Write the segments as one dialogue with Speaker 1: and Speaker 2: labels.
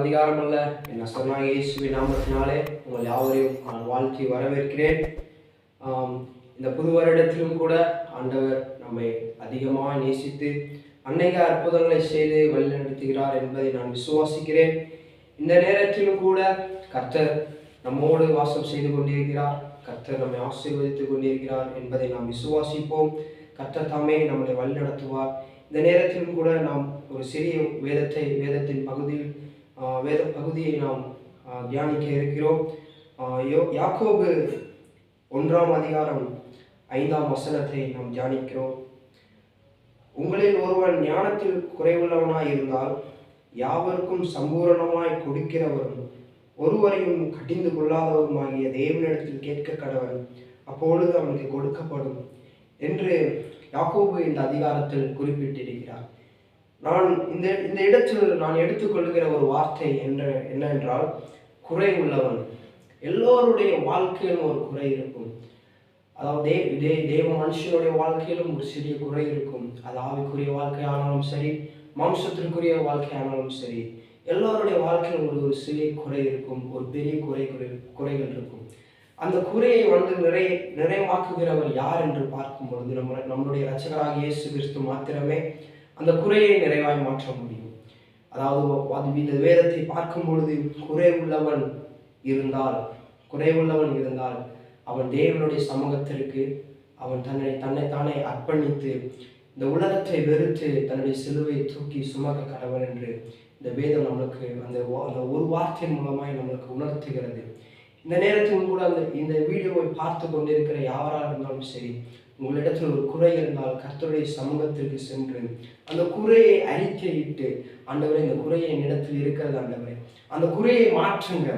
Speaker 1: அதிகாரம் அல்ல, என் நசரனாகிய இயேசுவின் நாமத்தினாலே உங்கள் யாவரையும் நான் வாழ்த்தி வரவேற்கிறேன். இந்த புது வருடத்திலும் கூட ஆண்டவர் நம்மை அதிகமாக நேசித்து அநேக அற்புதங்களை செய்து வழிநடத்துகிறார் என்பதை நான் விசுவாசிக்கிறேன். இந்த நேரத்திலும் கூட கர்த்தர் நம்மோடு வாசம் செய்து கொண்டிருக்கிறார். கர்த்தர் நம்மை ஆசீர்வதித்துக் கொண்டிருக்கிறார் என்பதை நாம் விசுவாசிப்போம். கர்த்தர் தாமே நம்மை வழிநடத்துவார். இந்த நேரத்திலும் கூட நாம் ஒரு சிறிய வேதத்தின் வேத பகுதியை நாம் தியானிக்க இருக்கிறோம். யாக்கோபு 1 அதிகாரம் 5 வசனத்தை நாம் தியானிக்கிறோம். உங்களில் ஒருவன் ஞானத்தில் குறைவுள்ளவனாய் இருந்தால் யாவருக்கும் சம்பூரணமாய் கொடுக்கிறவரும் ஒருவரையும் கடிந்து கொள்ளாதவருமாகிய தேவனிடத்தில் கேட்க கடவன், அப்பொழுது அவனுக்கு கொடுக்கப்படும் என்று யாக்கோபு இந்த அதிகாரத்தில் குறிப்பிட்டிருக்கிறார். நான் இந்த இடத்தில் நான் எடுத்துக்கொள்கிற ஒரு வார்த்தை என்னவென்றால் குறை உள்ளவன். எல்லோருடைய வாழ்க்கையிலும் ஒரு குறை இருக்கும். அதாவது தேவ மனுஷனுடைய வாழ்க்கையிலும் ஒரு சிறிய குறை இருக்கும். அது ஆவிக்குரிய வாழ்க்கையானாலும் சரி, மாம்சத்திற்குரிய வாழ்க்கையானாலும் சரி, எல்லோருடைய வாழ்க்கையிலும் ஒரு சிறிய குறை இருக்கும், ஒரு பெரிய குறைகள் இருக்கும். அந்த குறையை நிறைவாக்குகிறவர் யார் என்று பார்க்கும் பொழுது நம்முடைய இரட்சகராகிய இயேசு கிறிஸ்து மாத்திரமே அந்த குறையை நிறைவாய் மாற்ற முடியும். அதாவது இந்த வேதத்தை பார்க்கும் பொழுது குறை உள்ளவன் இருந்தால் அவன் தேவனுடைய சமூகத்திற்கு அவன் தன்னைத்தானே அர்ப்பணித்து இந்த உலகத்தை வெறுத்து தன்னுடைய சிலுவை தூக்கி சுமக்க கடவன் என்று இந்த வேதம் நம்மளுக்கு அந்த ஒரு வார்த்தையின் மூலமாய் நம்மளுக்கு உணர்த்துகிறது. இந்த நேரத்தில் கூட இந்த வீடியோவை பார்த்து கொண்டிருக்கிற யாராக இருந்தாலும் சரி, உங்களிடத்தில் ஒரு குறை இருந்தால் கர்த்தருடைய சமூகத்திற்கு சென்று அந்த குறையை அறிக்கையிட்டு, ஆண்டவரே இந்த குறையை என்னிடத்தில் இருக்கிறது ஆண்டவரே, அந்த குறையை மாற்றுங்க,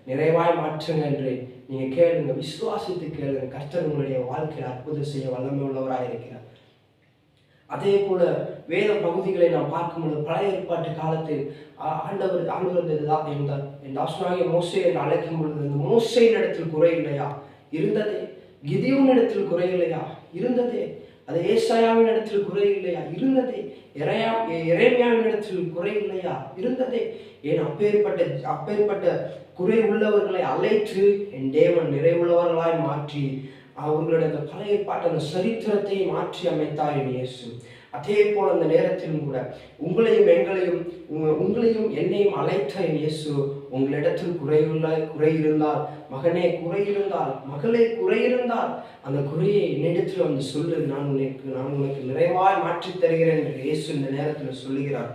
Speaker 1: நிறைவாய் மாற்றுங்க என்று நீங்கள் கேளுங்க, விசுவாசித்து கேளுங்க. கர்த்தர் உங்களுடைய வாழ்க்கையில் அற்புதம் செய்ய வல்லமை உள்ளவராக இருக்கிறார். அதே போல வேத பகுதிகளை நாம் பார்க்கும்போது பழைய ஏற்பாட்டு காலத்தில் ஆண்டவர் என் தாசனாகிய மோசே என்று அழைக்கும் பொழுது இந்த மோசேயின் இடத்தில் குறை இல்லையா? இருந்ததே. கிதியோன் இடத்தில் குறை இல்லையா? இருந்ததே. அது ஏசாயாவின் இடத்தில் குறை இல்லையா? இருந்ததே. எரேமியாவின் இடத்தில் குறை இல்லையா? இருந்ததே. ஏன் அப்பேற்பட்ட குறை உள்ளவர்களை அழைத்து என் தேவன் நிறைவுள்ளவர்களாய் மாற்றி அவர்களுடைய அந்த பழைய பாட்டு அந்த சரித்திரத்தை மாற்றி அமைத்தார் என் இயேசு. அதே போல அந்த நேரத்திலும் கூட உங்களையும் என்னையும் அழைத்த என் இயேசு உங்களிடத்தில் குறை இருந்தால், மகனே குறை இருந்தால், மகளே குறை இருந்தால் அந்த குறையை என்னிடத்தில் வந்து சொல்லு, நான் உனக்கு நிறைவாய் மாற்றி தருகிறேன் என்று இயேசு இந்த நேரத்தில் சொல்லுகிறார்.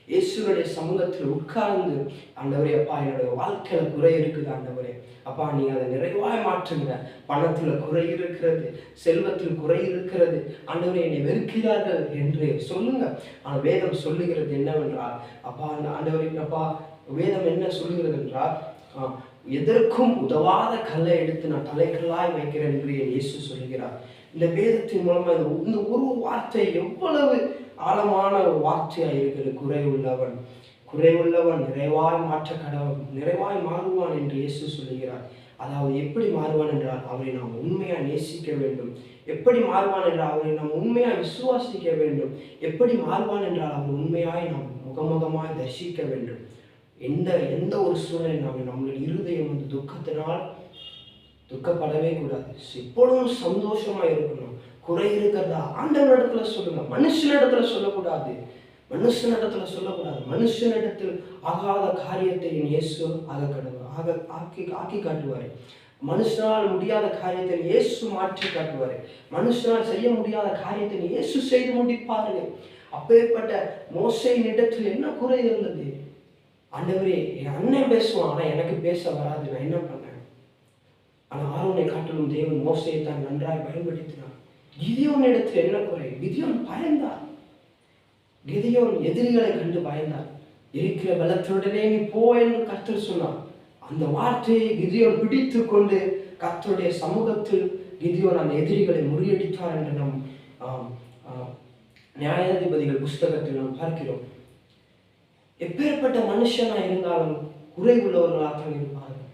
Speaker 1: இயேசுடைய சமூகத்தில் உட்கார்ந்து, ஆண்டவரே அப்பா என்னுடைய வாழ்க்கையில குறை இருக்குது ஆண்டவரே, அப்பா நீங்க அதை நிறைவாய் மாற்றுங்க. பணத்துல குறை இருக்கிறது, செல்வத்தில் குறை இருக்கிறது, ஆண்டவரே என்னை வெறுக்கிறார்கள் என்று சொல்லுங்க. ஆனால் வேதம் சொல்லுகிறது என்னவென்றால், அப்பா ஆண்டவரே அப்பா வேதம் என்ன சொல்லுகிறது என்றால், எதற்கும் உதவாத கல்லை எடுத்து நான் தலைக்கல்லாய் வைக்கிறேன் என்று இயேசு சொல்லுகிறார். இந்த வேதத்தின் மூலமா இந்த ஒரு வார்த்தை எவ்வளவு ஆழமான ஒரு வார்த்தையாக இருக்கிறது. குறை உள்ளவன் நிறைவாய் மாற்ற கடவன், நிறைவாய் மாறுவான் என்று இயேசு சொல்லுகிறார். அதாவது எப்படி மாறுவான் என்றால் அவரை நாம் உண்மையாக நேசிக்க வேண்டும். எப்படி மாறுவான் என்றால் அவரை நாம் உண்மையாக விசுவாசிக்க வேண்டும். எப்படி மாறுவான் என்றால் அவர் உண்மையாய் நாம் முகமுகமாய் தரிசிக்க வேண்டும். எந்த ஒரு சூழ்நிலை நம்முடைய இருதயம் துக்கத்தினால் துக்கப்படவே கூடாது. எப்பொழுதும் சந்தோஷமா இருக்கணும். குறை இருக்கிறதா ஆண்டவனிடத்துல சொல்லுங்க, மனுஷனிடத்துல சொல்லக்கூடாது. மனுஷனிடத்தில் ஆகாத காரியத்தை இயேசு ஆக்கி காட்டுவார். மனுஷனால் முடியாத காரியத்தை இயேசு மாற்றி காட்டுவார். மனுஷனால் செய்ய முடியாத காரியத்தை இயேசு செய்து முடிப்பாரு. அப்பேற்பட்ட மோசேயின் இடத்தில் என்ன குறை இருந்தது? ஆண்டவரே என் அண்ணன் பேசுவான், ஆனா எனக்கு பேச வராது, நான் என்ன பண்ணேன்? ஆனா ஆரோனை காட்டிலும் தேவன் மோசேயை தான் நன்றாய் பயன்படுத்தினார். கிதியோன் இடத்தில் என்ன குறை? கிதியோன் பயந்தார். கிதியோன் எதிரிகளை கண்டு பயந்தார். இருக்கிற பலத்துடனே நீ போ என்று கர்த்தர் சொன்னார். அந்த வார்த்தையை கிதியோன் பிடித்து கொண்டு கர்த்தருடைய சமூகத்தில் கிதியோன் அந்த எதிரிகளை முறியடித்தார் என்று நாம் நியாயாதிபதிகள் புஸ்தகத்தில் நாம் பார்க்கிறோம். எப்பேற்பட்ட மனுஷனா இருந்தாலும் குறை உள்ளவர்களாக இருப்பார்கள்.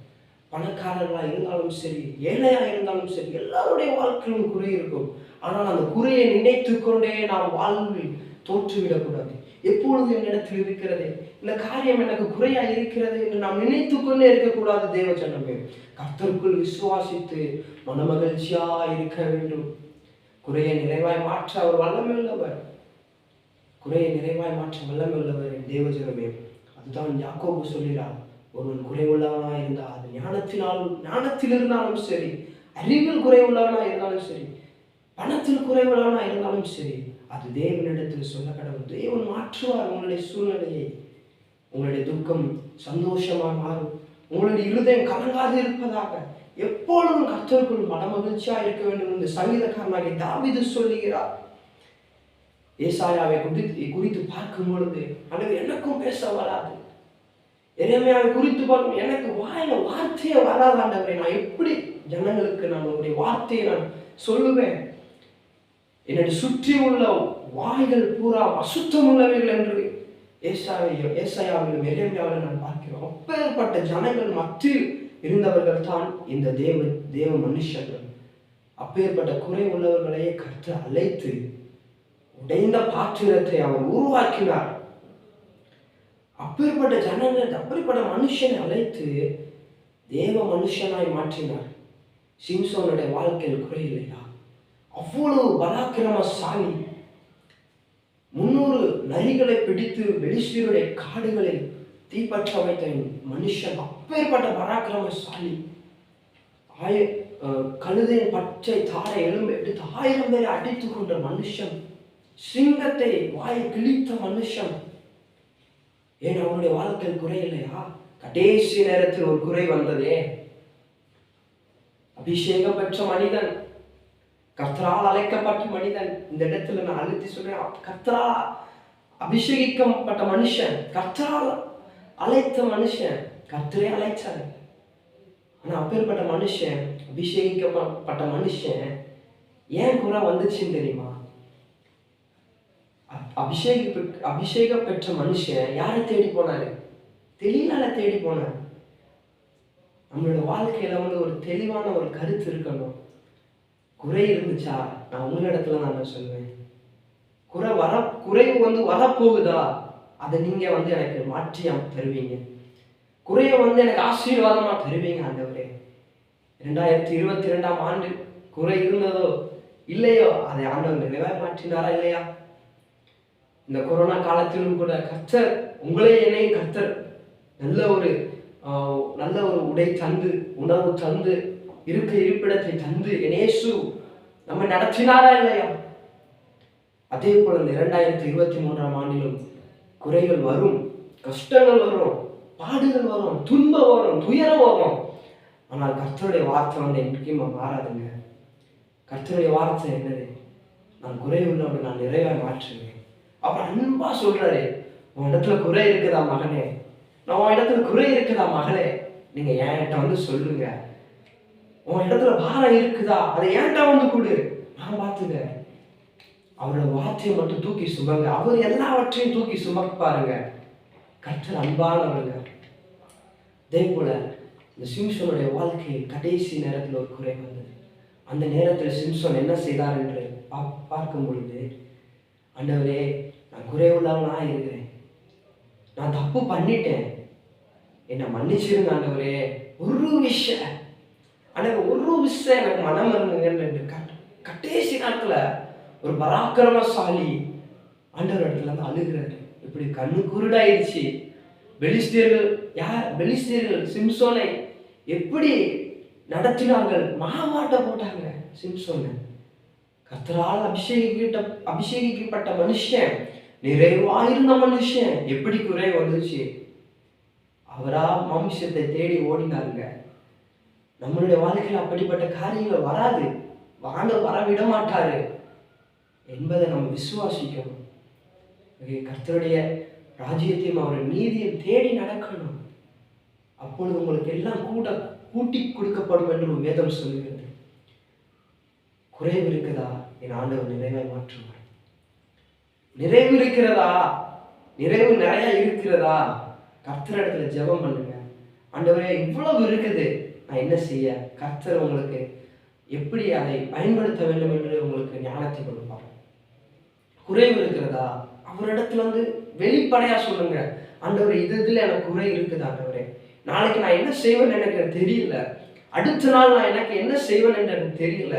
Speaker 1: பணக்காரர்களா இருந்தாலும் சரி, ஏழையா இருந்தாலும் சரி, எல்லாருடைய வாழ்க்கையிலும் குறை இருக்கும். ஆனால் அந்த குறையை நினைத்து கொண்டே நாம் வாழ்வில் தோற்றுவிடக்கூடாது. எப்பொழுது என்னிடத்தில் இருக்கிறது, இந்த காரியம் எனக்கு குறையா இருக்கிறது என்று நாம் நினைத்து கொண்டே இருக்கக்கூடாது. தேவ ஜனமே, கர்த்தருக்குள் விசுவாசித்து மனமகிழ்ச்சியா இருக்க வேண்டும். குறையை நிறைவாய் மாற்ற அவர் வல்லமை உள்ளவர். குறையை நிறைவாய் மாற்ற வல்லமை உள்ளவர் தேவ ஜனமே. அதுதான் யாக்கோபு சொல்கிறார், ஒருவன் குறைவுள்ளவனா இருந்தால் அது ஞானத்தில் இருந்தாலும் சரி, அறிவில் குறைவுள்ளவனா இருந்தாலும் சரி, பணத்தில் குறைவுள்ளவனா இருந்தாலும் சரி, அது தேவனிடத்தில் சொல்ல கடவுள். தேவன் மாற்றுவார் உங்களுடைய சூழ்நிலையை. உங்களுடைய துக்கம் சந்தோஷமா மாறும். உங்களுடைய இருதயம் கலங்காது இருப்பதாக எப்பொழுதும் கர்த்தருக்குள் மனமகிழ்ச்சியா இருக்க வேண்டும் என்று சங்கீதக்காரனாகிய தாவீது சொல்லுகிறார். ஏசாயாவை குறித்து பார்க்கும் பொழுது, ஆண்டவரே எனக்கும் பேச வராது, எரேமியாவை குறித்து பார்க்கும் எனக்கு வாயில வார்த்தையே வராது ஆண்டவரே, நான் எப்படி ஜனங்களுக்கு நான் உங்களுடைய வார்த்தையை நான் சொல்லுவேன்? என்னை சுற்றி உள்ள வாய்கள் பூரா அசுத்தம் உள்ளவைகள் என்று ஏசாயாவிலும் எரேமியாவிலும் நான் பார்க்கிறோம். அப்பேற்பட்ட ஜனங்கள் மத்தியில் இருந்தவர்கள் தான் இந்த தேவ மனுஷர்கள். அப்பேற்பட்ட குறை உள்ளவர்களையே கர்த்தர் அழைத்து உடைந்த பாத்திரத்தை அவர் உருவாக்கினார். அப்பேற்பட்ட ஜனங்கள், அப்படிப்பட்ட மனுஷனை அழைத்து தேவ மனுஷனாய் மாற்றினார். சிம்சோனுடைய வாழ்க்கையில் குறையில்லையா? அவ்வளவு பராக்கிரமசாலி. 300 நரிகளை பிடித்து பெலிஸ்தருடைய காடுகளில் தீப்பற்ற வைத்த மனுஷன். அப்பேற்பட்ட பராக்கிரமசாலி. கழுதையின் பச்சை தாரை எலும்பு எடுத்து 1000 பேரை அடித்துக் கொண்ட மனுஷன். சிங்கத்தை வாயை கிழித்த மனுஷன். ஏன் அவனுடைய வாழ்க்கையில் குறை இல்லையா? கடைசி நேரத்தில் ஒரு குறை வந்ததே. அபிஷேகம் பெற்ற மனிதன், கர்த்தரால் அழைக்கப்பட்ட மனிதன். இந்த இடத்துல நான் அழுத்தி சொல்றேன், கர்த்தரால் அபிஷேகிக்கப்பட்ட மனுஷன், கர்த்தரால் அழைத்த மனுஷன், கர்த்தரே அழைச்சாரு. ஆனா அப்பேற்பட்ட மனுஷன், அபிஷேகிக்கப்பட்ட மனுஷன் ஏன் குறை வந்துச்சுன்னு தெரியுமா? அபிஷேகம் பெற்ற மனுஷன் யாரை தேடி போனாரு? தெளிவால தேடி போனார். நம்மளோட வாழ்க்கையில ஒரு தெளிவான ஒரு கருத்து இருக்கணும். குறை இருந்துச்சா, நான் உங்களிடத்துல நான் சொல்லுவேன், குறைவு வரப்போகுதா, அதை நீங்க எனக்கு மாற்றி தருவீங்க. குறைய எனக்கு ஆசீர்வாதமா தருவீங்க ஆண்டவரே. 2022ஆம் ஆண்டு குறை இருந்ததோ இல்லையோ, அதை ஆண்டவர் நிறைவாக மாற்றினாரா இல்லையா? இந்த கொரோனா காலத்திலும் கூட கர்த்தர் உங்களே என்னையும் கர்த்தர் நல்ல ஒரு உடை தந்து, உணவு தந்து, இருப்பிடத்தை தந்து இயேசு நம்ம நடத்தினாரா இல்லையா? அதே போல இந்த 2023ஆம் ஆண்டிலும் குறைகள் வரும், கஷ்டங்கள் வரும், பாடுகள் வரும், துன்பம் வரும், துயரம் வரும். ஆனால் கர்த்தருடைய வார்த்தை முக்கியமா மாறாதுங்க. கர்த்தருடைய வார்த்தை என்னது? நான் குறை உள்ளவரை நான் நிறைவாக மாற்றுவேன். அப்புறம் அன்பா சொல்றாரு, உன் இடத்துல குறை இருக்குதா மகனே, நான் உன் இடத்துல குறை இருக்குதா மகளே, நீங்க என்கிட்ட சொல்லுங்க. உன் இடத்துல பாரம் இருக்குதா, அதை ஏன்டா கொடு, நான் பார்த்துக்க. அவரோட வார்த்தையை மட்டும் தூக்கி சுமங்க. அவர் எல்லாவற்றையும் தூக்கி சுமப்பாருங்க. கர்த்தர் அன்பானவருங்க. அதே போல இந்த சிம்சோனுடைய வாழ்க்கையில் கடைசி நேரத்தில் ஒரு குறை வந்தது. அந்த நேரத்தில் சிம்சோன் என்ன செய்தார் என்று பார்க்கும் பொழுது, ஆண்டவரே நான் குறை உள்ளவனா இருக்கிறேன், நான் தப்பு பண்ணிட்டேன், என்னை மன்னிச்சிருங்க ஆண்டவரே. ஒரு விஷயம் எனக்கு மனம் இருந்துங்க. கடைசி நேரத்துல ஒரு பராக்கிரமசாலி ஆண்டவர் இடத்துல இருந்து அழுகிறாரு. இப்படி கண்ணு குருடாயிருச்சு. பெலிஸ்தர்கள் சிம்சோனை எப்படி நடத்தினார்கள், மாவாட்ட போட்டாங்க சிம்சோனை. கர்த்தரால் அபிஷேகிக்கப்பட்ட மனுஷன், நிறைவாயிருந்த மனுஷன், எப்படி குறை வந்துச்சு? அவரா மாமிசத்தை தேடி ஓடினாருங்க. நம்மளுடைய வாழ்க்கையில் அப்படிப்பட்ட காரியங்கள் வராது, வர விட மாட்டாரு என்பதை நம்ம விசுவாசிக்கணும். கர்த்தருடைய ராஜ்யத்தையும் அவருடைய நீதியையும் தேடி நடக்கணும். அப்பொழுது உங்களுக்கு எல்லாம் கூட்டி கொடுக்கப்படும் என்று வேதம் சொல்லுகிறது. குறைவு இருக்குதா, என் ஆண்டவர் நிறைவை மாற்றுவார். நிறைவு இருக்கிறதா, நிறைவு நிறைய இருக்கிறதா, கர்த்தரிடத்துல ஜெபம் பண்ணுங்க. ஆண்டவரே இவ்வளவு இருக்குது, நான் என்ன செய்ய? கர்த்தர் உங்களுக்கு எப்படி அதை பயன்படுத்த வேண்டும் என்று உங்களுக்கு ஞானத்தை கொடுப்பார். குறைவு இருக்கிறதா, அவரிடத்துல வந்து வெளிப்படையா சொல்லுங்க, ஆண்டவரே இதுல எனக்கு குறை இருக்குது ஆண்டவரே, நாளைக்கு நான் என்ன செய்வேன்னு எனக்கு தெரியல, அடுத்த நாள் நான் எனக்கு என்ன செய்வேன்னு எனக்கு தெரியல,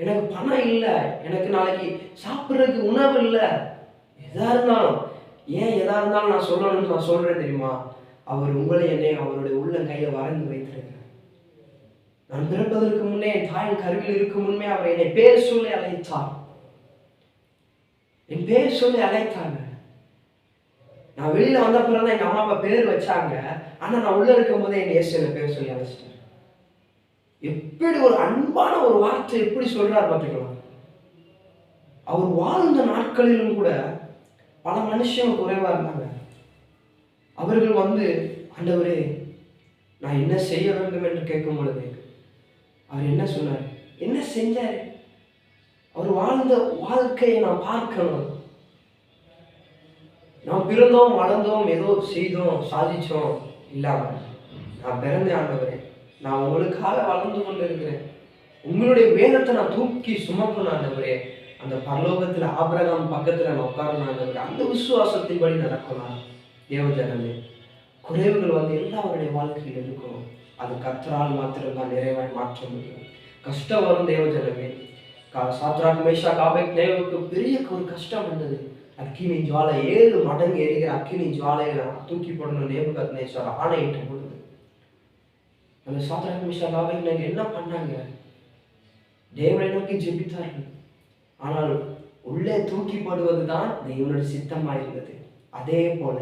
Speaker 1: எனக்கு பணம் இல்லை, எனக்கு நாளைக்கு சாப்பிட்றதுக்கு உணவு இல்லை, எதா இருந்தாலும் எதா இருந்தாலும் நான் சொல்லணும்னு நான் சொல்றேன் தெரியுமா, அவர் உங்களை என்னை அவருடைய உள்ள கையில வரைந்து வைத்திருக்கிறார். நான் பிறப்பதற்கு முன்னே என் தாயின் கருவில் இருக்கும் முன்னே அவர் என்னை பேர் சொல்லி அழைத்தார், என் பேர் சொல்லி அழைத்தாங்க. நான் வெளியில வந்த பிறகுதான் எங்க அம்மா அப்பா பேர் வச்சாங்க, ஆனா நான் உள்ள இருக்கும் போதே என் இயேசு என்ன பேர் சொல்லி அழைச்சிட்டார். எப்படி ஒரு அன்பான ஒரு வார்த்தை எப்படி சொல்றாரு பார்த்துக்கலாம். அவர் வாழ்ந்த நாட்களிலும் கூட பல மனுஷங்க குறைவா இருந்தாங்க. அவர்கள் வந்து ஆண்டவரே நான் என்ன செய்ய வேண்டும் என்று கேட்கும் பொழுது அவர் என்ன சொன்னார், என்ன செஞ்சாரு, அவர் வாழ்ந்த வாழ்க்கையை நான் பார்க்கணும். நான் பிறந்தோம் வளர்ந்தோம் ஏதோ செய்தோம் சாதிச்சோம் இல்லாம, நான் பிறந்தேன் ஆண்டவரே, நான் உங்களுக்காக வளர்ந்து கொண்டு இருக்கிறேன், உங்களுடைய வேதத்தை நான் தூக்கி சுமக்கணும் ஆண்டவரே, அந்த பரலோகத்துல ஆபிரகாம் பக்கத்துல நான் உட்காரணும் ஆண்டவரே, அந்த விசுவாசத்தின்படி நடக்கணும். தேவஜனமே, குறைவுகள் வந்து எல்லாருடைய வாழ்க்கையில் இருக்கும், அது கர்த்தரால் மாத்திரம்தான் நிறைவாய் மாற்ற முடியும். கஷ்டம் வரும் தேவஜனமே. சாத்ராக் மேஷாக் ஆபேத்நேகோவுக்கு பெரிய ஒரு கஷ்டம் வந்தது. அக்கினி ஜுவாலை 7 மடங்கு எரிகிற அக்கினி ஜுவாலைகளை தூக்கி போடணும் நேபுகத்நேச்சார் ஆணையிட்ட பொழுது அந்த சாத்ராக் மேஷாக் ஆபேத்நேகோ என்ன பண்ணாங்க, தேவனை நோக்கி ஜெபித்தார்கள். ஆனால் உள்ளே தூக்கி போடுவதுதான் தேவனுடைய சித்தமாக இருந்தது. அதே போல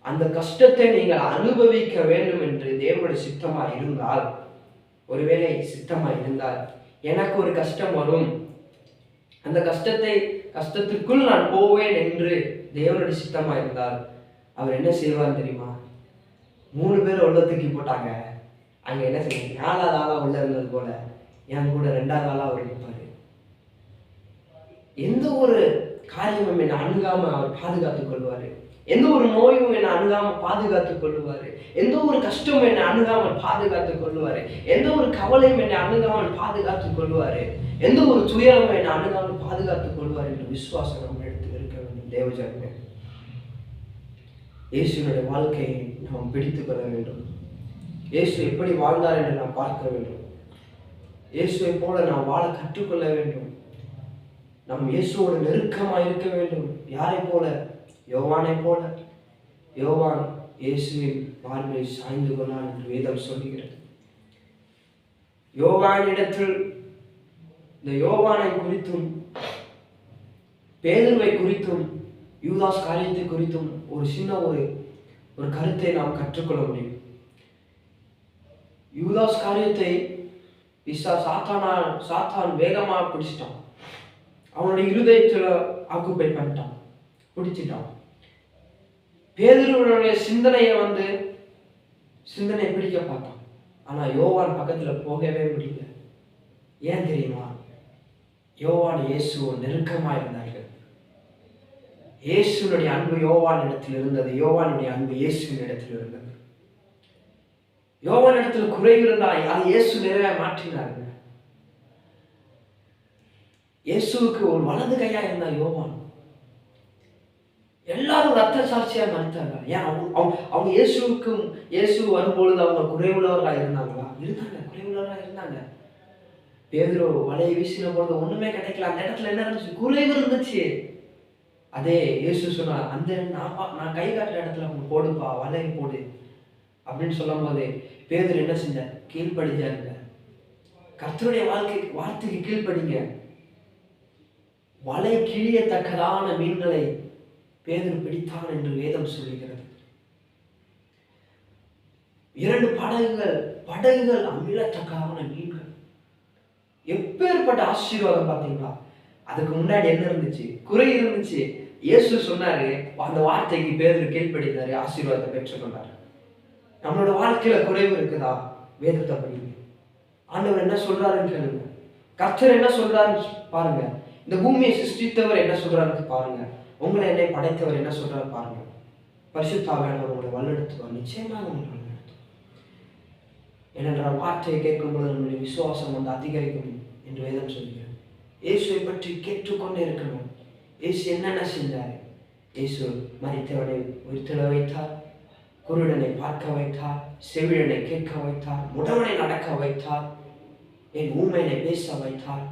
Speaker 1: அந்த கஷ்டத்தை நீங்கள் அனுபவிக்க வேண்டும் என்று தேவனுடைய சித்தமாக இருந்தால், ஒருவேளை சித்தமாக இருந்தால் எனக்கு ஒரு கஷ்டம் வரும், அந்த கஷ்டத்துக்குள் நான் போவேன் என்று தேவனுடைய சித்தமாக இருந்தால் அவர் என்ன செய்வார் தெரியுமா, 3 பேர் உள்ள தூக்கி போட்டாங்க, அங்க என்ன செய்ய 4வது ஆளா உள்ள இருந்தது போல என் கூட 2வது ஆளா அவர் இருப்பாரு. எந்த ஒரு காரியமும் என்னை அணுகாம அவர் பாதுகாத்துக் கொள்வாரு, எந்த ஒரு நோயும் என்னை அணுகாம பாதுகாத்துக் கொள்ளுவாரு, எந்த ஒரு கஷ்டமும் என்னை அணுகாமல் பாதுகாத்துக் கொள்ளுவாரு, எந்த ஒரு கவலையும் என்னை அணுகாமல் பாதுகாத்துக் கொள்வாரு, எந்த ஒரு துயரமும் என்னை அணுகாமல் பாதுகாத்துக் கொள்வார் என்ற விசுவாசம் நம்ம எடுத்து இருக்க வேண்டும். தேவஜனமே, இயேசுனுடைய வாழ்க்கையை நாம் பிடித்துக் கொள்ள வேண்டும். இயேசு எப்படி வாழ்ந்தார் என்று நாம் பார்க்க வேண்டும். இயேசுவை போல நாம் வாழ கற்றுக்கொள்ள வேண்டும். நாம் இயேசுவோடு நெருக்கமாக இருக்க வேண்டும். யாரை போல? யோவானை போல. யோவான் இயேசுவின் மார்பை சாய்ந்து கொண்டான் என்று வேதம் சொல்லுகிறது. யோவானிடத்தில் இந்த யோவானை குறித்தும் பேதுருவை குறித்தும் யூதாஸ் காரியத்தை குறித்தும் ஒரு சின்ன ஒரு கருத்தை நாம் கற்றுக்கொள்ள முடியும். யூதாஸ் காரியத்தை சாத்தான் வேகமா பிடிச்சிட்டான், அவனுடைய இருதயத்துல ஆக்குப்பை பண்ணிட்டான், பிடிச்சிட்டான். பேதுருவனுடைய சிந்தனையை பிடிக்க பார்த்தான். ஆனா யோவான் பக்கத்துல போகவே முடியல. ஏன் தெரியுமா? யோவான் இயேசுவோடு நெருக்கமா இருந்தார்கள். இயேசுனுடைய அன்பு யோவான் இடத்தில் இருந்தது, யோவானுடைய அன்பு இயேசுவின் இடத்தில் இருந்தது. யோவான் இடத்துல குறைவு இருந்தால் அதை இயேசு நிறைய மாற்றினார்கள். இயேசுவுக்கு ஒரு வலது கையா இருந்தார் யோவான். எல்லாரும் ரத்த சாட்சியா மறுத்தாங்க. ஏன் அவங்க இயேசு வரும்பொழுது அவங்க குறைவுள்ளவர்களா இருந்தாங்களா? இருந்தாங்க, குறைவுள்ளவர்களா இருந்தாங்க. பேதுரு வலையை வீசின பொழுது ஒண்ணுமே கிடைக்கல. அந்த இடத்துல என்ன இருந்துச்சு? குறைவு இருந்துச்சு. அதே இயேசு சொன்னார், அந்த நான் கை காட்டுற இடத்துல அவங்க போடுப்பா, வலையை போடு அப்படின்னு சொல்லும் போதே பேதுரு என்ன செஞ்சார்? கீழ்ப்படிஞ்சாருங்க. கர்த்தருடைய வார்த்தைக்கு கீழ்ப்படிங்க. வலை கிழியத்தக்கதான மீன்களை பேதுரு பிடித்தான் என்று வேதம் சொல்லுகிறது. 2 படகுகள் அமிழத்தக்கதான மீன்கள். எப்பேற்பட்ட ஆசீர்வாதம் பார்த்தீங்களா? அதுக்கு முன்னாடி என்ன இருந்துச்சு? குறை இருந்துச்சு. இயேசு சொன்னாரு, அந்த வார்த்தைக்கு பேதுரு கீழ்ப்படிந்தாரு, ஆசீர்வாதத்தை பெற்றுக்கொண்டாரு. நம்மளோட வாழ்க்கையில குறைவு இருக்குதா? வேதத்தை படிங்க. ஆண்டவர் என்ன சொல்றாருன்னு கேளுங்க. கர்த்தர் என்ன சொல்றாருன்னு பாருங்க. இந்த பூமியை சிருஷ்டித்தவர் என்ன சொல்றாருன்னு பாருங்க. உங்களை என்னை படைத்தவர் என்ன சொல்றாரு பாருங்க. பரிசுத்த ஆவியானவர் உங்களை வழிநடத்துவார். நிச்சயமாக உங்களை வழிநடத்துவார். ஏனென்றால் வார்த்தையை கேட்கும் பொழுது நம்முடைய விசுவாசம் வந்து அதிகரிக்கும் என்று வேதம் சொல்லுகிறது. இயேசுவை பற்றி கேட்டுக்கொண்டே இருக்கணும். இயேசு என்னென்ன செஞ்சாரு, இயேசு மரித்தவனை உயிர்த்தெழ வைத்தார், குருடனை பார்க்க வைத்தார், செவிடனை கேட்க வைத்தார், முடவனை நடக்க வைத்தார், என் ஊமையனை பேச வைத்தார்.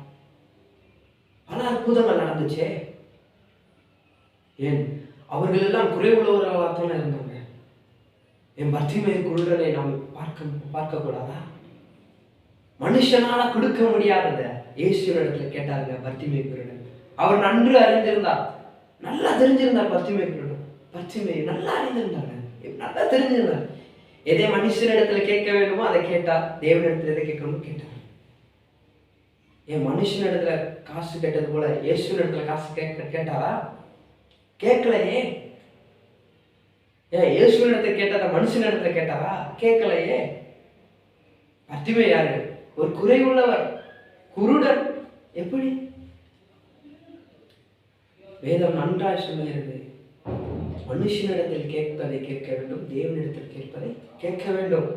Speaker 1: பல அற்புதங்கள் நடந்துச்சே. ஏன் அவர்கள் எல்லாம் குறைவுள்ளவர்களாகத்தானே இருந்தாங்க. என் பர்த்திமை குருடனை நாம் பார்க்க கூடாதா? மனுஷனால கொடுக்க முடியாதத இயேசுவினிடத்துல கேட்டாருங்க பர்த்திமை குருடன். அவர் நன்கு அறிந்திருந்தார், நல்லா தெரிஞ்சிருந்தார். பர்த்திமை குருடன் பர்த்திமை நல்லா அறிந்திருந்தாங்க, நல்லா தெரிஞ்சிருந்தார். எதை மனுஷனிடத்துல கேட்க வேண்டுமோ அதை கேட்டார், தேவனிடத்துல எதை கேட்கணுமோ கேட்டார். என் மனுஷனிடத்துல காசு கேட்டது போல இயேசுவினிடத்துல காசு கேட்டாரா? கேட்கலையே. ஏன் இயேசுவினிடத்துல கேட்டத மனுஷனிடத்துல கேட்டாரா? கேட்கலையே. பர்த்திமை யாரு? ஒரு குறைவுள்ளவர், குருடன். எப்படி? வேதம் நன்றாய் சொல்லுகிறது, மனுஷனிடத்தில் கேட்பதை கேட்க வேண்டும், தேவனிடத்தில் கேட்பதை கேட்க வேண்டும்.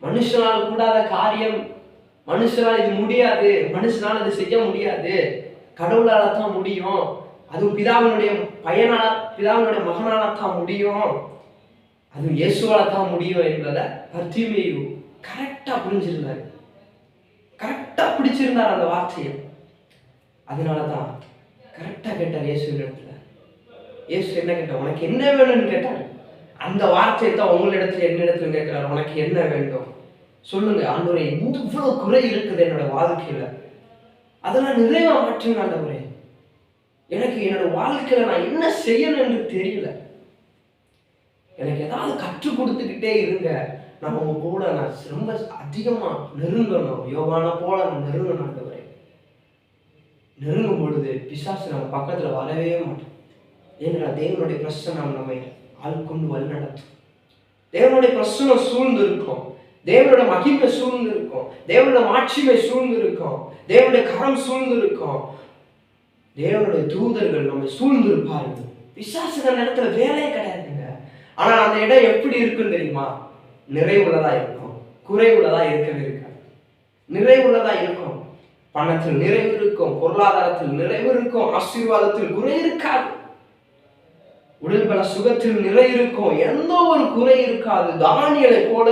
Speaker 1: மனுஷனால் கூடாத காரியம், மனுஷனால் இது முடியாது, மனுஷனால் இது செய்ய முடியாது, கடவுளால தான் முடியும், அதுவும் பிதாவினுடைய பையனால, பிதாவினுடைய மகனால தான் முடியும், அதுவும் இயேசுவால தான் முடியும் என்பதை பர்த்திமேயு கரெக்டா புரிஞ்சிருந்தாரு, கரெக்டா பிடிச்சிருந்தார் அந்த வார்த்தையை. அதனாலதான் கரெக்டா கேட்டார் இயேசுவினிடத்துல. இயேசு என்ன கேட்டார்? உனக்கு என்ன வேணும்னு கேட்டார். அந்த வார்த்தையை தான் உங்களிடத்துல என்னிடத்துல கேட்கிறார், உனக்கு என்ன வேண்டும் சொல்லுங்க ஆண்டவரே, இவ்வளவு குறை இருக்குது என்னோட வாழ்க்கையில, அதெல்லாம் நிறைவா மாற்றுங்க ஆண்டவரே. எனக்கு என்னோட வாழ்க்கையில நான் என்ன செய்யணும் என்று தெரியல, எனக்கு ஏதாவது கற்றுக் கொடுத்துக்கிட்டே இருங்க, நான் உங்க கூட நான் ரொம்ப அதிகமா நெருங்கணும், யோகான போல நான் நெருங்கணும் ஆண்டவரே. நெருங்கும் பொழுது பிசாசு நம்ம பக்கத்துல வரவே மாட்டோம். ஏன்னா தேவனுடைய பிரசன்னம் நம்மை ஆள்கொண்டு வழிநடத்தும். தேவனுடைய பிரசன்னம் சூழ்ந்து இருக்கும், தேவனோட மகிமை சூழ்ந்து இருக்கும், தேவனோட மாட்சிமை சூழ்ந்து இருக்கும், தேவனுடைய கரம் சூழ்ந்து இருக்கும், தேவனுடைய தூதர்கள் நம்மை சூழ்ந்து இருப்பார்கள். பிசாசுகள் இடத்துல வேலையே கிடையாதுங்க. ஆனா அந்த இடம் எப்படி இருக்குன்னு தெரியுமா? நிறைவுள்ளதா இருக்கும், குறைவுள்ளதா இருக்கவே இருக்காது. நிறைவுள்ளதா இருக்கும், பணத்தில் நிறைவு இருக்கும், பொருளாதாரத்தில் நிறைவு இருக்கும், ஆசீர்வாதத்தில் குறை இருக்காது, உடல் பல சுகத்தில் நிறை இருக்கும், எந்த ஒரு குறை இருக்காது. தானியலை போல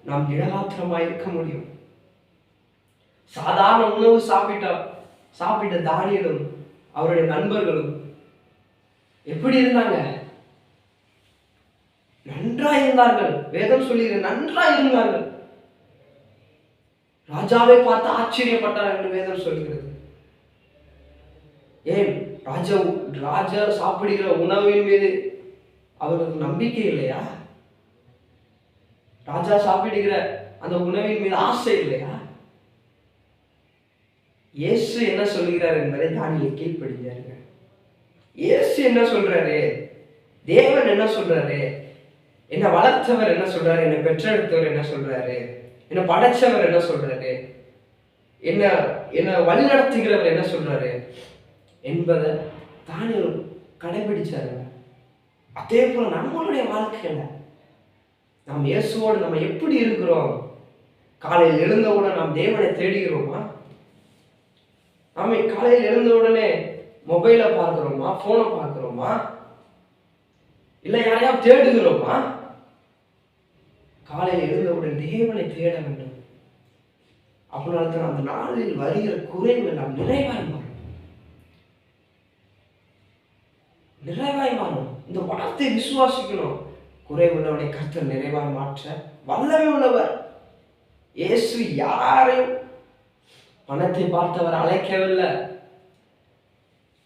Speaker 1: நாம் திடகாத்திரமா இருக்க முடியும். சாதாரண உணவு சாப்பிட்ட தானியலும் அவருடைய நண்பர்களும் எப்படி இருந்தாங்க? நன்றாய் இருந்தார்கள். வேதம் சொல்லுகிறது நன்றாய் இருந்தார்கள். ராஜாவை பார்த்து ஆச்சரியப்பட்டார் என்று வேதம் சொல்கிறது. ஏன்? ராஜா சாப்பிடுகிற உணவின் மீது அவர்களுக்கு நம்பிக்கை இல்லையா? ராஜா சாப்பிடுகிற அந்த உணவின் மீது ஆசை இல்லையா? இயேசு என்ன சொல்லுகிறார் என்பதை தானியேல் கீழ்ப்படிந்தாருங்க. இயேசு என்ன சொல்றாரு, தேவன் என்ன சொல்றாரு, என்ன வளர்த்தவர் என்ன சொல்றாரு, என்னை பெற்றெடுத்தவர் என்ன சொல்றாரு, என்ன படைச்சவர் என்ன சொல்றாரு, என்ன வழிநடத்துகிறவர் என்ன சொல்றாரு என்பதை தானியேல் கடைபிடிச்சாருங்க. அதே போல நம்மளுடைய வாழ்க்கையில நாம் இயேசுவோடு நம்ம எப்படி இருக்கிறோம்? காலையில் எழுந்தவுடன் நாம் தேவனை தேடுகிறோமா? நாம காலையில் எழுந்த உடனே மொபைலை பார்க்கிறோமா, போனை பார்க்கிறோமா, இல்ல யாரையாவது தேடுகிறோமா? காலையில் எழுந்தவுடன் தேவனை தேட வேண்டும். அப்படினால்தான் அந்த நாளில் வருகிற குறைவுகள் நாம் நிறைவாய் மாறும், நிறைவாய் மாறும். இந்த வார்த்தையை விசுவாசிக்கணும். குறைவுள்ளவனை கர்த்தர் நிறைவாய் மாற்ற வல்லமை உள்ளவர். இயேசு யாரையும் பணத்தை பார்த்தவர் அழைக்கவில்லை,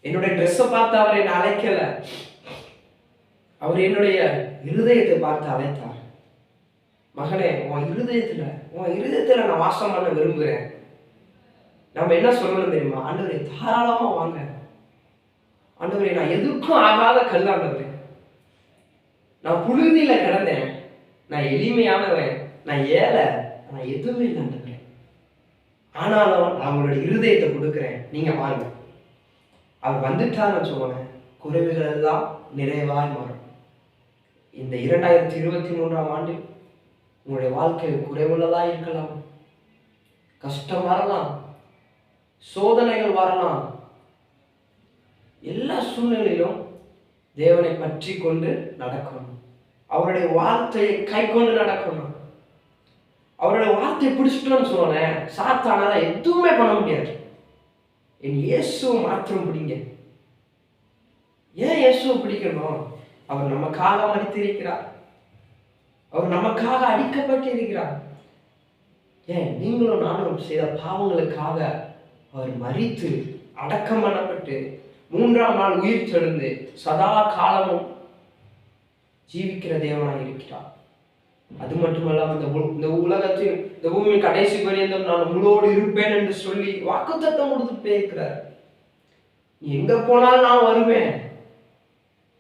Speaker 1: என்னுடைய ட்ரெஸ்ஸை பார்த்து அவர் என்னை அழைக்கல, அவர் என்னுடைய இருதயத்தை பார்த்து அழைத்தார். மகனே, உன் இருதயத்துல நான் வாசம் பண்ண விரும்புகிறேன். நம்ம என்ன சொல்லணும் தெரியுமா? ஆண்டவரே தாராளமா வாங்க, ஆண்டவரே நான் எதுக்கும் ஆகாத கல்லாண்டவரே, நான் புழுதியில கிடந்தேன், நான் எளிமையானவன், நான் ஏழை, நான் எதுவுமே இல்லை, ஆனாலும் நான் உங்களுடைய இருதயத்தை கொடுக்குறேன், நீங்க வாங்க. அவர் வந்துட்டான்னு வச்சுக்கோங்க, குறைவுகள் எல்லாம் நிறைவாய் மாறும். இந்த 2023ஆம் ஆண்டு உங்களுடைய வாழ்க்கையில் குறைவுள்ளதா இருக்கலாம், கஷ்டம் வரலாம், சோதனைகள் வரலாம். எல்லா சூழ்நிலையிலும் தேவனை பற்றி கொண்டு நடக்கணும். அவருடைய வார்த்தையை கை கொண்டு நடக்கணும். அவருடைய வார்த்தையை பிடிச்சிட்டோன்னு சொன்னேன், சாத்தானால எதுவுமே பண்ண முடியாது. என் இயேசுவை மாத்திரம் பிடிங்க. ஏன் இயேசுவை பிடிக்கணும்? அவர் நமக்காக மரித்திருக்கிறார். அவர் நமக்காக அடிக்கப்பட்டு இருக்கிறார். ஏன் நீங்களும் நானும் செய்த பாவங்களுக்காக அவர் மரித்து அடக்கம் பண்ணப்பட்டு 3ஆம் நாள் உயிர் தெழுந்து சதா காலமும் ஜீவிக்கிற தேவனாய் இருக்கிறார். அது மட்டுமல்லாமல் இந்த உலகத்தில் இந்த பூமி கடைசி பரியந்தம் நான் உங்களோடு இருப்பேன் என்று சொல்லி வாக்குத்தத்தம் கொடுத்துட்டே இருக்கிறார். நீ எங்க போனாலும் நான் வருவேன்.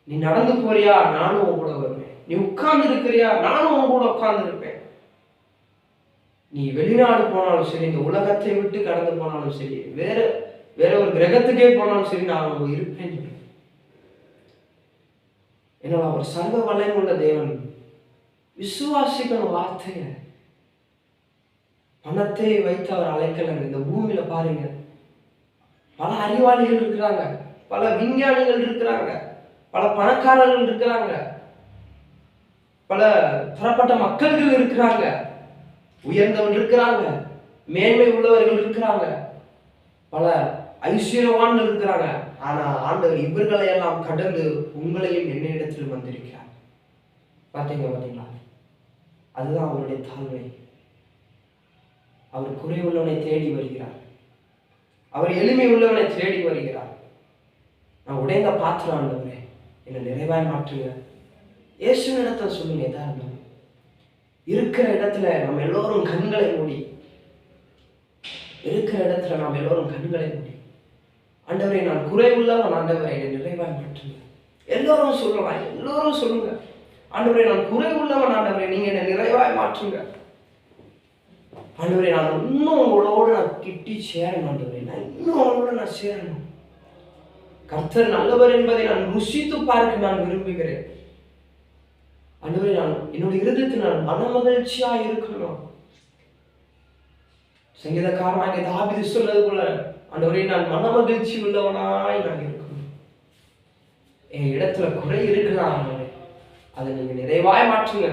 Speaker 1: நீ நடந்து போறியா, நானும் உன் கூட வருவேன். நீ உட்கார்ந்து இருக்கிறியா, நானும் உன் கூட உட்கார்ந்து இருப்பேன். நீ வெளிநாடு போனாலும் சரி, இந்த உலகத்தை விட்டு கடந்து போனாலும் சரி, வேற ஒரு கிரகத்துக்கே போனாலும் சரி, நான் அங்க இருப்பேன். ஏன்னா அவர் சர்வ வல்லமையுள்ள தேவன். விசுவாசிக்கணும் வார்த்தைய. பணத்தை வைத்து அவர் அழைக்கலங்க. இந்த பூமியில பாருங்க, பல அறிவாளிகள் இருக்கிறாங்க, பல விஞ்ஞானிகள் இருக்கிறாங்க, பல பணக்காரர்கள் இருக்கிறாங்க, பல தரப்பட்ட மக்கள்கள் இருக்கிறாங்க, உயர்ந்தவர்கள் இருக்கிறாங்க, மேன்மை உள்ளவர்கள் இருக்கிறாங்க, பல ஐஸ்வர்யவான்கள் இருக்கிறாங்க. ஆனா ஆண்டவர் இவர்களை எல்லாம் கடந்து உங்களையும் என்னிடத்தில் வந்திருக்கிறார். பார்த்தீங்களா? அதுதான் அவருடைய தாழ்மை. அவர் குறைவுள்ளவனை தேடி வருகிறார். அவர் எளிமை உள்ளவனை தேடி வருகிறார். நான் உடைந்த பாத்திரம் ஆண்டவரே, என்னை நிறைவாய் மாற்றுங்க. இயேசுவின் இடத்துல சொல்லுங்க. எதா இருந்தாலும் இருக்கிற இடத்துல நம்ம எல்லோரும் கண்களை மூடி, இருக்கிற இடத்துல நாம் எல்லோரும் கண்களை மூடி, ஆண்டவரே நான் குறைவுள்ளவன், ஆண்டவரே என்னை நிறைவாய் மாற்றுங்க. எல்லோரும் சொல்லலாம், எல்லோரும் சொல்லுங்க. ஆண்டவரே நான் குறைவுள்ளவன், ஆண்டவரே நீங்க என்னை நிறைவாய் மாற்றுங்க. ஆண்டவரே நான் இன்னும் உங்களோடு நான் கிட்டி சேரணும். ஆண்டவரே நான் இன்னும் உங்களோட நான் சேரணும். கர்த்தர் நல்லவர் என்பதை நான் ருசித்து பார்க்க நான் விரும்புகிறேன். ஆண்டவரே நான் என்னோட இருதயத்தில் நான் மன மகிழ்ச்சியா இருக்கணும். சங்கீதக்காரனாக தாவீது சொன்னது போல, ஆண்டவரே நான் மன மகிழ்ச்சி உள்ளவனாய் நான் இருக்கணும். என் இடத்துல குறை இருக்கலாம், ஆண்டவரே அதை நீங்க நிறைவாய் மாற்றுங்க.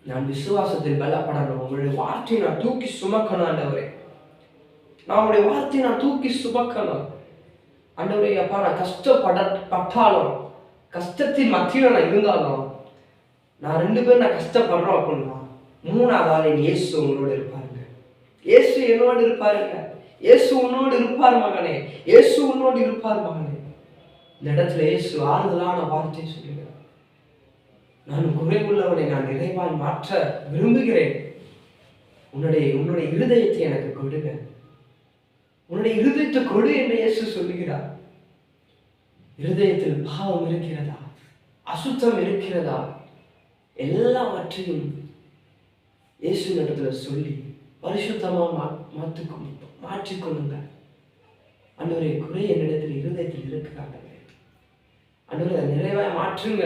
Speaker 1: நான் விசுவாசத்தில் பலப்படணும். உங்களுடைய வார்த்தையை நான் தூக்கி சுமக்கணும். ஆண்டவரே நான் உங்களுடைய வார்த்தையை நான் தூக்கி சுமக்கணும். ஆண்டவரே அப்பா, நான் கஷ்டப்பட்டாலும், கஷ்டத்தின் மத்தியில் நான் இருந்தாலும், நான் 2 பேரும் நான் கஷ்டப்படுறோம் அப்படின்னா, 3ஆவது ஆள் இயேசு உங்களோடு இருப்பாருங்க. இயேசு என்னோடு இருப்பாருங்க. இயேசு உன்னோடு இருப்பார் மகனே. இயேசு உன்னோடு இருப்பார் மகனே. இந்த இடத்துல இயேசு ஆறுதலான வார்த்தையை சொல்லுங்க. நான் குறைவுள்ளவனை நான் நிறைவாய் மாற்ற விரும்புகிறேன். உன்னுடைய இருதயத்தை எனக்கு கொடுங்க. உன்னுடைய இருதயத்தை கொடு என்று இயேசு சொல்லுகிறார். இருதயத்தில் பாவம் இருக்கிறதா, அசுத்தம் இருக்கிறதா, எல்லாவற்றையும் இயேசு இடத்துல சொல்லி பரிசுத்தமாக மாற்றிக்கொள்ளுங்க. ஆண்டவரே குறை என்னிடத்தில் இருதயத்தில் இருக்கிறாங்க. ஆண்டவரே அதை நிறைவாய் மாற்றுங்க.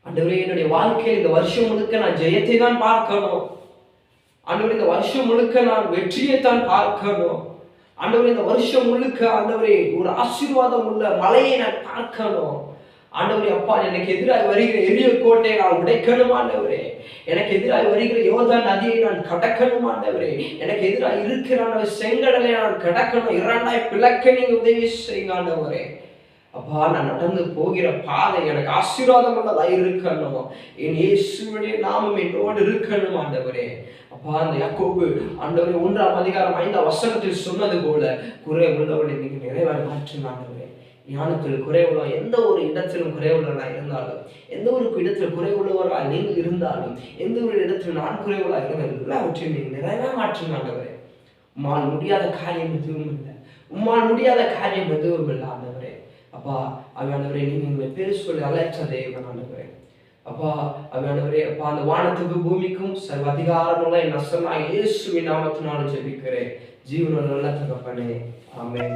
Speaker 1: ஆண்டவரே என்னுடைய வாழ்க்கையில் இந்த வருஷம் முழுக்க நான் ஜெயத்தை தான் பார்க்கணும். ஆண்டவரே இந்த வருஷம் முழுக்க நான் வெற்றியை தான் பார்க்கணும். ஆண்டவரே இந்த வருஷம் முழுக்க ஆண்டவரே ஒரு ஆசீர்வாதம் உள்ள மலையை நான் பார்க்கணும். ஆண்டவரே அப்பா, எனக்கு எதிராக வருகிற எரிய கோட்டையை நான் உடைக்கணும். ஆண்டவரே எனக்கு எதிராக வருகிற யோர்தான் நதியை நான் கடக்கணும். ஆண்டவரே எனக்கு எதிராக இருக்கிற செங்கடலை நான் கடக்கணும். 2ஆய் பிளக்க நீங்க உதவி செய்யுங்க. ஆண்டவரே அப்பா, நான் நடந்து போகிற பாதை எனக்கு ஆசீர்வாதம் உள்ளதா இருக்கணும். என் இயேசுவினுடைய நாமம் என்னோடு இருக்கணும். ஆண்டவரே அப்பா, அந்த யாக்கோபு ஆண்டவரே 1ஆம் அதிகாரம் 5ஆம் வசனத்தில் சொன்னது போல குறை உள்ளவனை நீங்க நிறைவாய் மாற்றுங்க. ஆண்டவரே ஞானத்தில் குறைவுள்ள, எந்த ஒரு இடத்திலும் குறைவுள்ளவராக இருந்தாலும், எந்த ஒரு இடத்தில் குறைவுள்ளவராக நீங்கள் இருந்தாலும், எந்த ஒரு இடத்தில் நான் குறைவுள்ளா இருந்தாலும், எல்லாவற்றையும் நீங்கள் நிறைவாக மாற்றுங்க. ஆண்டவரே உம்மால் முடியாத காரியம் எதுவும் இல்லை. உம்மால் முடியாத காரியம் எதுவும் இல்லை. ஆண்டவரே அப்பா, அவையானவரே நீங்க எங்களை பேர் சொல்லி அழைச்ச தேவன். ஆண்டவரே அப்பா, அவையானவரே அப்பா, அந்த வானத்துக்கு பூமிக்கும் சர்வ அதிகாரமுள்ள என் நசனாய் இயேசுவின் நாமத்தினால ஜெபிக்கிறேன். ஜீவனுள்ள நல்ல தகப்பனே, ஆமென்.